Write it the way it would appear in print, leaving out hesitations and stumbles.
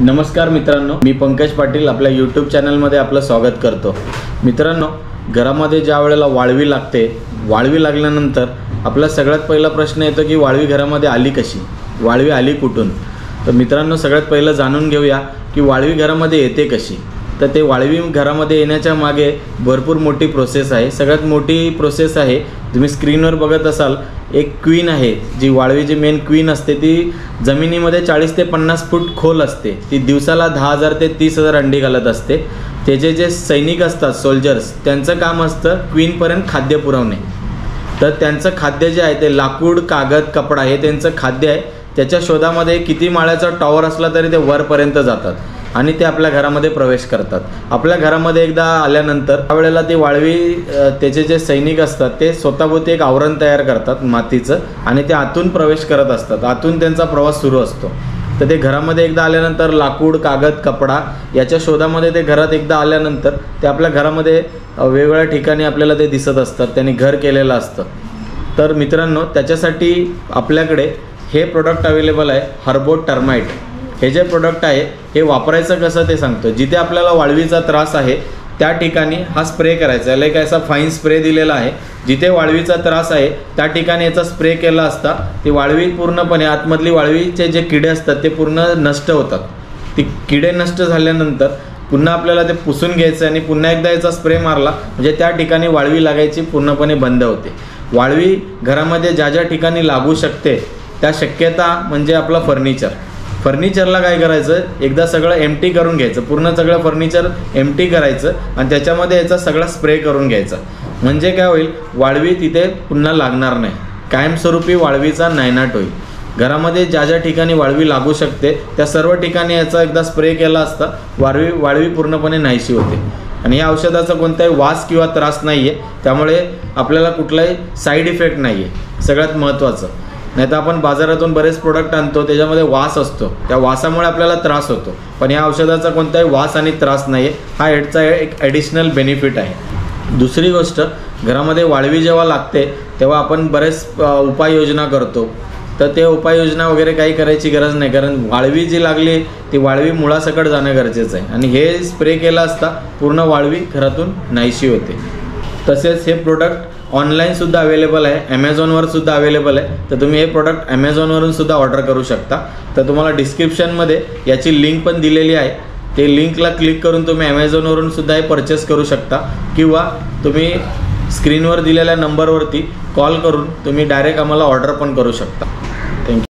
नमस्कार मित्रांनो, मी पंकज पाटील आपल्या यूट्यूब चॅनलमध्ये आपलं स्वागत करतो। मित्रांनो, घरामध्ये ज्या वेळेला वाळवी लागते, वाळवी लागल्यानंतर आपला सगळ्यात पहिला प्रश्न येतो की वाळवी घरामध्ये आली कशी, वाळवी आली कुठून। तर मित्रांनो, सगळ्यात पहिलं जाणून घेऊया की वाळवी घरामध्ये येते कशी। तर ते वाळवी घरामध्ये येण्याच्या मागे भरपूर मोठी प्रोसेस आहे। सगळ्यात मोठी प्रोसेस आहे, तुम्ही स्क्रीनवर बघत असाल, एक क्वीन आहे, जी वाळवीची मेन क्वीन असते, ती जमिनीमध्ये 40 ते 50 फूट खोल असते। ती दिवसाला 10,000 ते 30,000 अंडी घालत असते। त्याचे जे सैनिक असतात, सोल्जर्स, त्यांचं काम असतं क्वीनपर्यंत खाद्य पुरवणे। तर त्यांचं खाद्य जे आहे ते लाकूड, कागद, कपडा हे त्यांचं खाद्य आहे। त्याच्या शोधामध्ये किती माळ्याचा टॉवर असला तरी ते वरपर्यंत जातात आणि ते आपल्या घरामध्ये प्रवेश करतात। आपल्या घरामध्ये एकदा आल्यानंतर त्यावेळेला ती वाळवी, त्याचे जे सैनिक असतात ते स्वतःभोवती एक आवरण तयार करतात मातीचं आणि ते आतून प्रवेश करत असतात। आतून त्यांचा प्रवास सुरू असतो। तर ते घरामध्ये एकदा आल्यानंतर लाकूड, कागद, कपडा याच्या शोधामध्ये ते घरात एकदा आल्यानंतर ते आपल्या घरामध्ये वेगवेगळ्या ठिकाणी आपल्याला ते दिसत असतात। त्यांनी घर केलेलं असतं। तर मित्रांनो, त्याच्यासाठी आपल्याकडे हे प्रोडक्ट अवेलेबल आहे, हर्बो टर्माइट। हे जे प्रोडक्ट आहे हे वापरायचं कसं ते सांगतो। जिथे आपल्याला वाळवीचा त्रास आहे त्या ठिकाणी हा स्प्रे करायचा आहे। लाईक असा फाईन स्प्रे दिलेला आहे। जिथे वाळवीचा त्रास आहे त्या ठिकाणी याचा स्प्रे केला असता ती वाळवी पूर्णपणे, आतमधली वाळवीचे जे किडे असतात ते पूर्ण नष्ट होतात। ती किडे नष्ट झाल्यानंतर पुन्हा आपल्याला ते पुसून घ्यायचं आणि पुन्हा एकदा याचा स्प्रे मारला म्हणजे त्या ठिकाणी वाळवी लागायची पूर्णपणे बंद होते। वाळवी घरामध्ये ज्या ज्या ठिकाणी लागू शकते त्या शक्यता म्हणजे आपलं फर्निचरला काय करायचं, एकदा सगळं एम्प्टी करून घ्यायचं, पूर्ण सगळं फर्निचर एम्प्टी करायचं आणि त्याच्यामध्ये याचा सगळा स्प्रे करून घ्यायचा। म्हणजे काय होईल, वाळवी तिथे पुन्हा लागणार नाही, कायमस्वरूपी वाळवीचा नायनाट होईल। घरामध्ये ज्या ज्या ठिकाणी वाळवी लागू शकते त्या सर्व ठिकाणी याचा एकदा स्प्रे केला असता वाळवी पूर्णपणे नाहीशी होते। आणि या औषधाचा कोणताही वास किंवा त्रास नाही आहे, त्यामुळे आपल्याला कुठलाही साईड इफेक्ट नाही आहे, सगळ्यात महत्त्वाचं। नाही तर आपण बाजारातून बरेच प्रोडक्ट आणतो, त्याच्यामध्ये वास असतो, त्या वासामुळे आपल्याला त्रास होतो। पण या औषधाचा कोणताही वास आणि त्रास नाही आहे, हा याचा एक ॲडिशनल बेनिफिट आहे। दुसरी गोष्ट, घरामध्ये वाळवी जेव्हा लागते तेव्हा आपण बरेच उपाययोजना करतो। तर ते उपाययोजना वगैरे काही करायची गरज नाही, कारण वाळवी जी लागली ती वाळवी मुळासकट जाणं गरजेचं आहे आणि हे स्प्रे केला असता पूर्ण वाळवी घरातून नाहीशी होते। तसेच हे प्रोडक्ट ऑनलाईनसुद्धा अवेलेबल आहे, ॲमेझॉनवर सुद्धा अवेलेबल आहे। तर तुम्ही हे प्रोडक्ट ॲमेझॉनवरून सुद्धा ऑर्डर करू शकता। तर तुम्हाला डिस्क्रिप्शनमध्ये याची लिंक पण दिलेली आहे, ते लिंकला क्लिक करून तुम्ही ॲमेझॉनवरून सुद्धा हे परचेस करू शकता किंवा तुम्ही स्क्रीनवर दिलेल्या नंबरवरती कॉल करून तुम्ही डायरेक्ट आम्हाला ऑर्डर पण करू शकता।